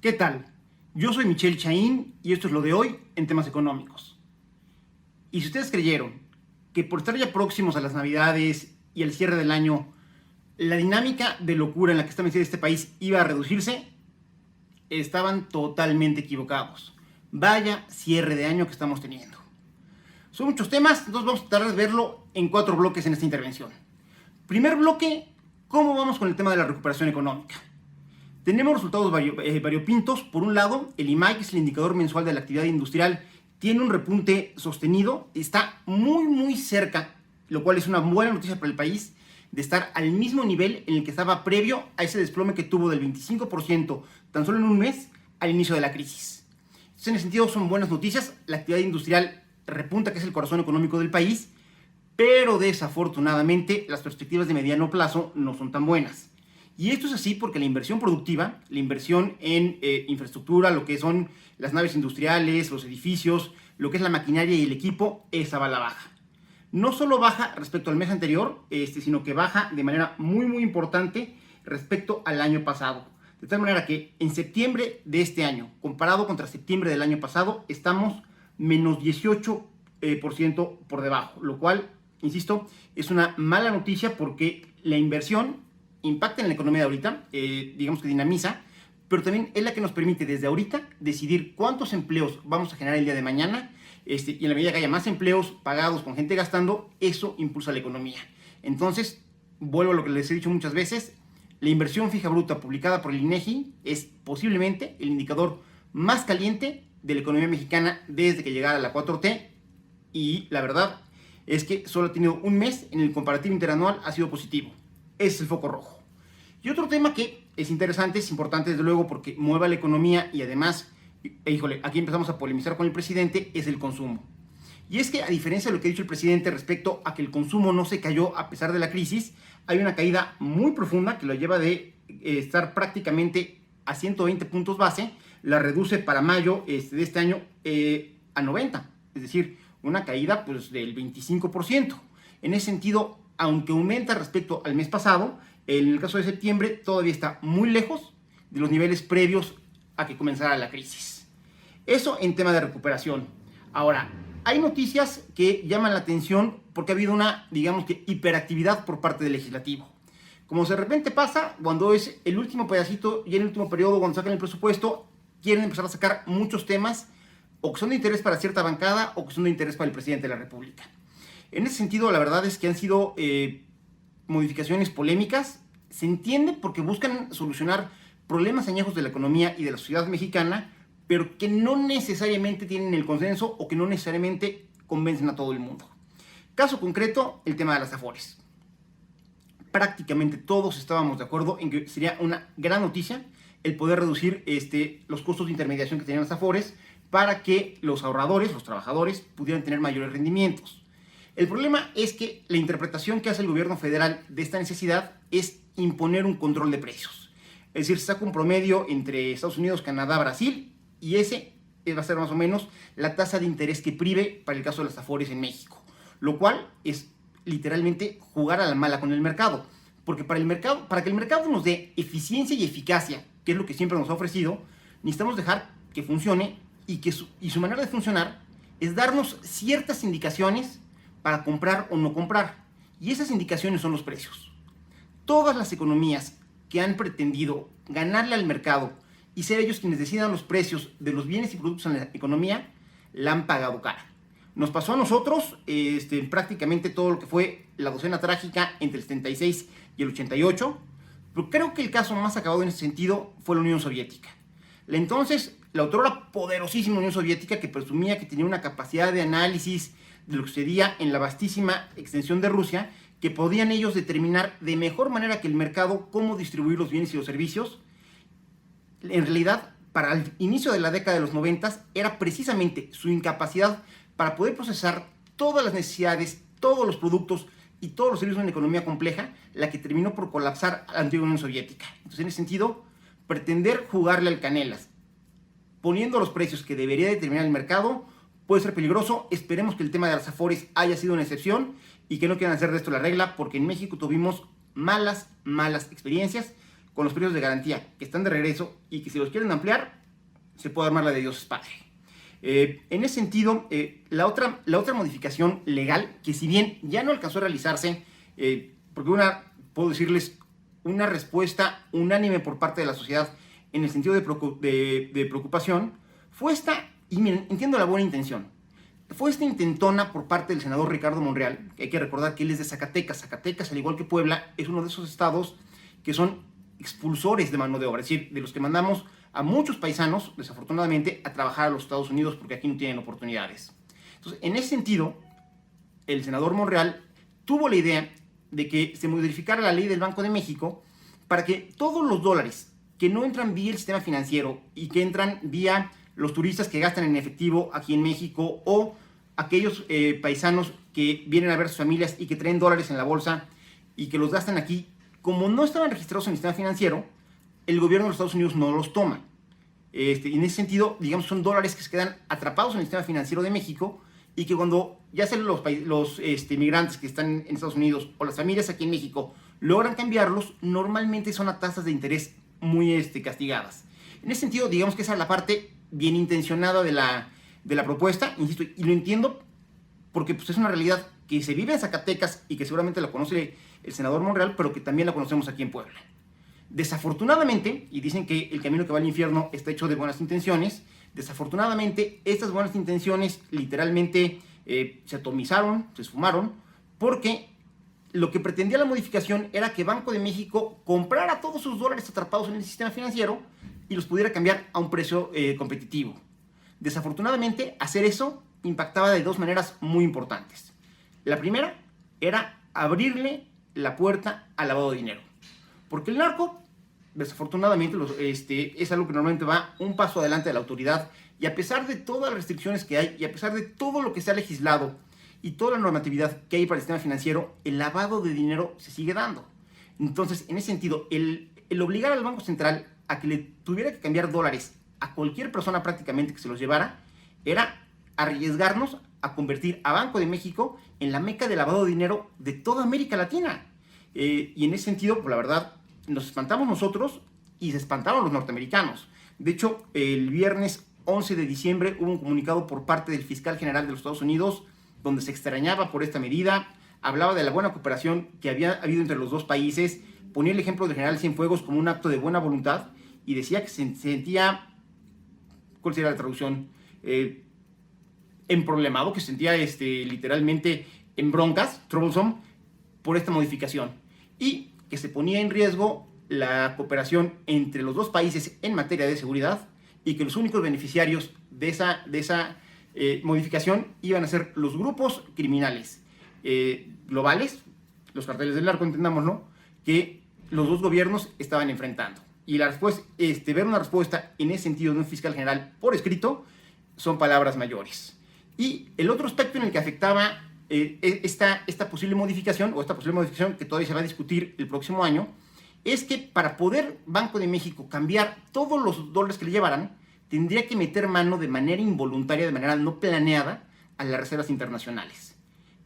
¿Qué tal? Yo soy Michelle Chaín y esto es lo de hoy en temas económicos. Y si ustedes creyeron que por estar ya próximos a las Navidades y el cierre del año, la dinámica de locura en la que está metido este país iba a reducirse, estaban totalmente equivocados. Vaya cierre de año que estamos teniendo. Son muchos temas, entonces vamos a tratar de verlo en 4 bloques en esta intervención. Primer bloque, ¿cómo vamos con el tema de la recuperación económica? Tenemos resultados variopintos. Por un lado, el IMAI, que es el indicador mensual de la actividad industrial, tiene un repunte sostenido, está muy cerca, lo cual es una buena noticia para el país, de estar al mismo nivel en el que estaba previo a ese desplome que tuvo del 25% tan solo en un mes al inicio de la crisis. Entonces, en ese sentido son buenas noticias. La actividad industrial repunta, que es el corazón económico del país, pero desafortunadamente las perspectivas de mediano plazo no son tan buenas. Y esto es así porque la inversión productiva, la inversión en infraestructura, lo que son las naves industriales, los edificios, lo que es la maquinaria y el equipo, esa va a la baja. No solo baja respecto al mes anterior, sino que baja de manera muy importante respecto al año pasado. De tal manera que en septiembre de este año, comparado contra septiembre del año pasado, estamos menos 18% por debajo, lo cual, insisto, es una mala noticia porque la inversión impacta en la economía de ahorita, digamos que dinamiza, pero también es la que nos permite desde ahorita decidir cuántos empleos vamos a generar el día de mañana, y en la medida que haya más empleos pagados con gente gastando, eso impulsa la economía. Entonces, vuelvo a lo que les he dicho muchas veces, la inversión fija bruta publicada por el INEGI es posiblemente el indicador más caliente de la economía mexicana desde que llegara la 4T, y la verdad es que solo ha tenido un mes en el comparativo interanual ha sido positivo. Ese es el foco rojo. Y otro tema que es interesante, es importante desde luego porque mueve a la economía y además, aquí empezamos a polemizar con el presidente, es el consumo. Y es que a diferencia de lo que ha dicho el presidente respecto a que el consumo no se cayó a pesar de la crisis, hay una caída muy profunda que lo lleva de estar prácticamente a 120 puntos base, la reduce para mayo de este año a 90, es decir, una caída pues del 25%. En ese sentido, aunque aumenta respecto al mes pasado, en el caso de septiembre todavía está muy lejos de los niveles previos a que comenzara la crisis. Eso en tema de recuperación. Ahora, hay noticias que llaman la atención porque ha habido una, digamos que, hiperactividad por parte del legislativo. Como de repente pasa cuando es el último pedacito y en el último periodo, cuando sacan el presupuesto, quieren empezar a sacar muchos temas o que son de interés para cierta bancada o que son de interés para el presidente de la República. En ese sentido, la verdad es que han sido modificaciones polémicas. Se entiende porque buscan solucionar problemas añejos de la economía y de la sociedad mexicana, pero que no necesariamente tienen el consenso o que no necesariamente convencen a todo el mundo. Caso concreto, el tema de las Afores. Prácticamente todos estábamos de acuerdo en que sería una gran noticia el poder reducir los costos de intermediación que tenían las Afores para que los ahorradores, los trabajadores, pudieran tener mayores rendimientos. El problema es que la interpretación que hace el gobierno federal de esta necesidad es imponer un control de precios. Es decir, se saca un promedio entre Estados Unidos, Canadá, Brasil, y ese va a ser más o menos la tasa de interés que prive para el caso de las Afores en México. Lo cual es literalmente jugar a la mala con el mercado. Porque para que el mercado nos dé eficiencia y eficacia, que es lo que siempre nos ha ofrecido, necesitamos dejar que funcione y su manera de funcionar es darnos ciertas indicaciones para comprar o no comprar. Y esas indicaciones son los precios. Todas las economías que han pretendido ganarle al mercado y ser ellos quienes decidan los precios de los bienes y productos en la economía, la han pagado cara. Nos pasó a nosotros prácticamente todo lo que fue la docena trágica entre el 76 y el 88, pero creo que el caso más acabado en ese sentido fue la Unión Soviética. La otrora poderosísima Unión Soviética, que presumía que tenía una capacidad de análisis de lo que sucedía en la vastísima extensión de Rusia, que podían ellos determinar de mejor manera que el mercado cómo distribuir los bienes y los servicios. En realidad, para el inicio de la década de los 90 era precisamente su incapacidad para poder procesar todas las necesidades, todos los productos y todos los servicios de una economía compleja, la que terminó por colapsar a la antigua Unión Soviética. Entonces, en ese sentido, pretender jugarle al canelas, poniendo los precios que debería determinar el mercado, puede ser peligroso. Esperemos que el tema de las Afores haya sido una excepción y que no quieran hacer de esto la regla, porque en México tuvimos malas experiencias con los periodos de garantía que están de regreso y que si los quieren ampliar, se puede armar la de Dios es Padre. En ese sentido, la otra modificación legal, que si bien ya no alcanzó a realizarse, porque puedo decirles, una respuesta unánime por parte de la sociedad en el sentido de preocupación, fue esta, y miren, entiendo la buena intención, fue esta intentona por parte del senador Ricardo Monreal, que hay que recordar que él es de Zacatecas. Zacatecas, al igual que Puebla, es uno de esos estados que son expulsores de mano de obra, es decir, de los que mandamos a muchos paisanos, desafortunadamente, a trabajar a los Estados Unidos porque aquí no tienen oportunidades. Entonces, en ese sentido, el senador Monreal tuvo la idea de que se modificara la ley del Banco de México para que todos los dólares que no entran vía el sistema financiero y que entran vía los turistas que gastan en efectivo aquí en México o aquellos paisanos que vienen a ver a sus familias y que traen dólares en la bolsa y que los gastan aquí, como no estaban registrados en el sistema financiero, el gobierno de los Estados Unidos no los toma. Y en ese sentido, digamos, son dólares que se quedan atrapados en el sistema financiero de México y que cuando ya sean los migrantes que están en Estados Unidos o las familias aquí en México logran cambiarlos, normalmente son a tasas de interés muy castigadas. En ese sentido, digamos que esa es la parte bien intencionada de la propuesta, insisto, y lo entiendo porque pues, es una realidad que se vive en Zacatecas y que seguramente la conoce el senador Monreal, pero que también la conocemos aquí en Puebla. Desafortunadamente, y dicen que el camino que va al infierno está hecho de buenas intenciones, desafortunadamente estas buenas intenciones literalmente se atomizaron, se esfumaron, porque lo que pretendía la modificación era que Banco de México comprara todos sus dólares atrapados en el sistema financiero y los pudiera cambiar a un precio competitivo. Desafortunadamente, hacer eso impactaba de dos maneras muy importantes. La primera era abrirle la puerta al lavado de dinero. Porque el narco, desafortunadamente, es algo que normalmente va un paso adelante de la autoridad y a pesar de todas las restricciones que hay y a pesar de todo lo que se ha legislado y toda la normatividad que hay para el sistema financiero, el lavado de dinero se sigue dando. Entonces, en ese sentido, el obligar al Banco Central a que le tuviera que cambiar dólares a cualquier persona prácticamente que se los llevara, era arriesgarnos a convertir a Banco de México en la meca de lavado de dinero de toda América Latina. Y en ese sentido, pues la verdad, nos espantamos nosotros y se espantaron los norteamericanos. De hecho, el viernes 11 de diciembre hubo un comunicado por parte del fiscal general de los Estados Unidos donde se extrañaba por esta medida, hablaba de la buena cooperación que había habido entre los dos países, ponía el ejemplo del general Cienfuegos como un acto de buena voluntad y decía que se sentía, ¿cuál sería la traducción? Emproblemado, que se sentía literalmente en broncas, troublesome, por esta modificación y que se ponía en riesgo la cooperación entre los dos países en materia de seguridad y que los únicos beneficiarios de esa modificación iban a ser los grupos criminales globales, los carteles del narco, entendámoslo, que los dos gobiernos estaban enfrentando. Y ver una respuesta en ese sentido de un fiscal general por escrito son palabras mayores. Y el otro aspecto en el que afectaba esta posible modificación, o esta posible modificación que todavía se va a discutir el próximo año, es que para poder Banco de México cambiar todos los dólares que le llevaran, tendría que meter mano de manera involuntaria, de manera no planeada, a las reservas internacionales.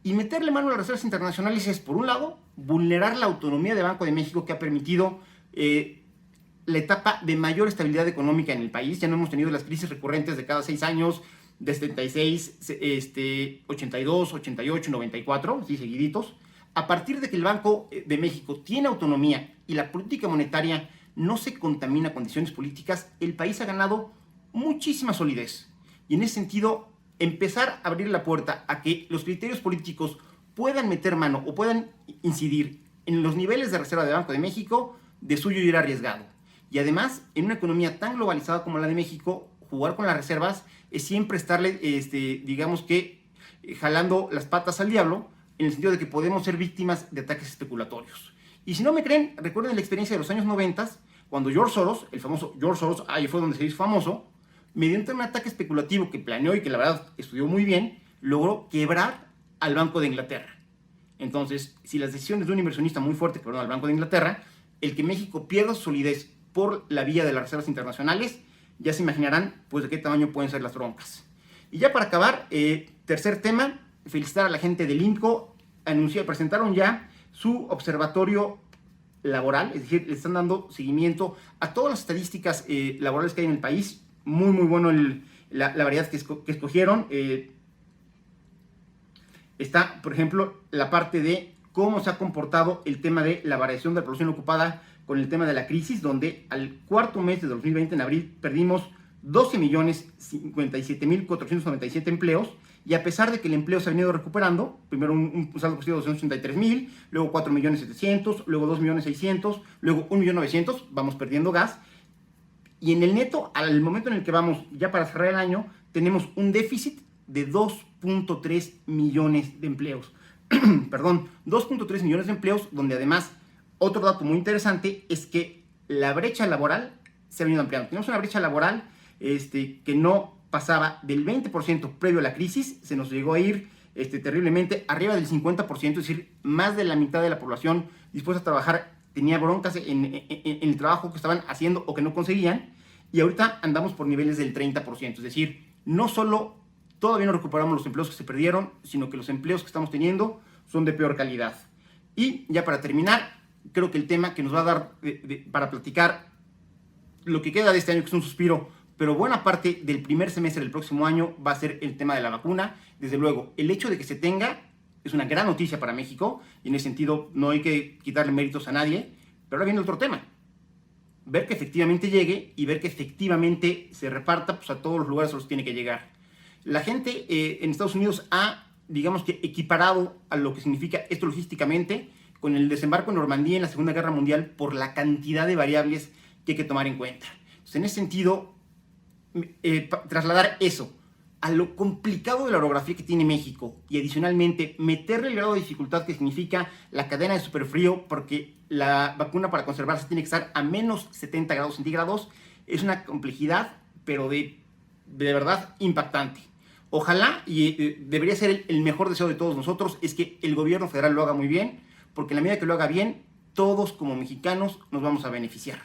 Y meterle mano a las reservas internacionales es, por un lado, vulnerar la autonomía de Banco de México que ha permitido la etapa de mayor estabilidad económica en el país. Ya no hemos tenido las crisis recurrentes de cada 6 años, de 76, 82, 88, 94, así seguiditos. A partir de que el Banco de México tiene autonomía y la política monetaria no se contamina a condiciones políticas, el país ha ganado muchísima solidez. Y en ese sentido, empezar a abrir la puerta a que los criterios políticos puedan meter mano o puedan incidir en los niveles de reserva de Banco de México, de suyo ir arriesgado. Y además, en una economía tan globalizada como la de México, jugar con las reservas es siempre estarle, digamos que, jalando las patas al diablo, en el sentido de que podemos ser víctimas de ataques especulatorios. Y si no me creen, recuerden la experiencia de los años 90, cuando George Soros, el famoso George Soros, ahí fue donde se hizo famoso, mediante un ataque especulativo que planeó y que la verdad estudió muy bien, logró quebrar al Banco de Inglaterra. Entonces, si las decisiones de un inversionista muy fuerte quebraron al Banco de Inglaterra, el que México pierda su solidez por la vía de las reservas internacionales, ya se imaginarán pues de qué tamaño pueden ser las broncas. Y ya para acabar, tercer tema, felicitar a la gente del INCO, presentaron ya su observatorio laboral, es decir, le están dando seguimiento a todas las estadísticas laborales que hay en el país. Muy, muy bueno la variedad que escogieron. Está, por ejemplo, la parte de cómo se ha comportado el tema de la variación de la población ocupada con el tema de la crisis, donde al cuarto mes de 2020, en abril, perdimos 12.057.497 empleos, y a pesar de que el empleo se ha venido recuperando, primero un saldo positivo de 283.000, luego 4.700.000, luego 2.600.000, luego 1.900.000, vamos perdiendo gas, y en el neto, al momento en el que vamos ya para cerrar el año, tenemos un déficit de 2.3 millones de empleos. Perdón, 2.3 millones de empleos, donde además, otro dato muy interesante es que la brecha laboral se ha venido ampliando. Tenemos una brecha laboral que no pasaba del 20% previo a la crisis, se nos llegó a ir terriblemente arriba del 50%, es decir, más de la mitad de la población dispuesta a trabajar tenía broncas en el trabajo que estaban haciendo o que no conseguían, y ahorita andamos por niveles del 30%, es decir, no solo todavía no recuperamos los empleos que se perdieron, sino que los empleos que estamos teniendo son de peor calidad. Y ya para terminar, creo que el tema que nos va a dar para platicar lo que queda de este año, que es un suspiro, pero buena parte del primer semestre del próximo año va a ser el tema de la vacuna. Desde luego, el hecho de que se tenga es una gran noticia para México, y en ese sentido no hay que quitarle méritos a nadie, pero ahora viene otro tema. Ver que efectivamente llegue y ver que efectivamente se reparta pues, a todos los lugares a los que tiene que llegar. La gente en Estados Unidos ha, digamos que, equiparado a lo que significa esto logísticamente con el desembarco en Normandía en la Segunda Guerra Mundial por la cantidad de variables que hay que tomar en cuenta. Entonces, en ese sentido, trasladar eso a lo complicado de la orografía que tiene México y adicionalmente meterle el grado de dificultad que significa la cadena de superfrío, porque la vacuna para conservarse tiene que estar a menos 70 grados centígrados, es una complejidad, pero de verdad impactante. Ojalá, y debería ser el mejor deseo de todos nosotros, es que el gobierno federal lo haga muy bien, porque en la medida que lo haga bien, todos como mexicanos nos vamos a beneficiar.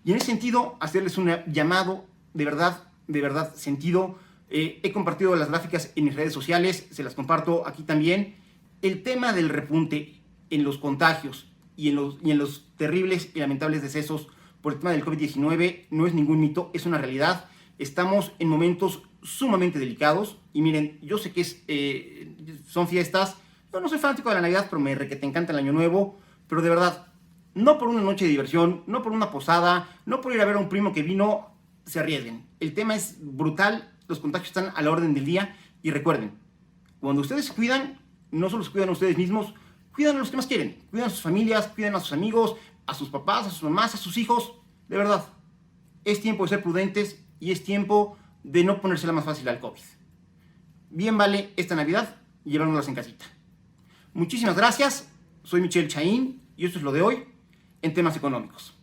Y en ese sentido, hacerles un llamado de verdad sentido. He compartido las gráficas en mis redes sociales, se las comparto aquí también. El tema del repunte en los contagios y en los terribles y lamentables decesos por el tema del COVID-19 no es ningún mito, es una realidad. Estamos en momentos sumamente delicados y miren, yo sé que son fiestas. Yo no soy fanático de la Navidad, pero te encanta el Año Nuevo, pero de verdad, no por una noche de diversión, no por una posada, no por ir a ver a un primo que vino, se arriesguen. El tema es brutal, los contagios están a la orden del día, y recuerden, cuando ustedes se cuidan, no solo se cuidan a ustedes mismos, cuidan a los que más quieren, cuidan a sus familias, cuidan a sus amigos, a sus papás, a sus mamás, a sus hijos. De verdad, es tiempo de ser prudentes y es tiempo de no ponérsela más fácil al COVID. Bien vale esta Navidad llevárnoslas en casita. Muchísimas gracias, soy Michelle Chaín y esto es lo de hoy en temas económicos.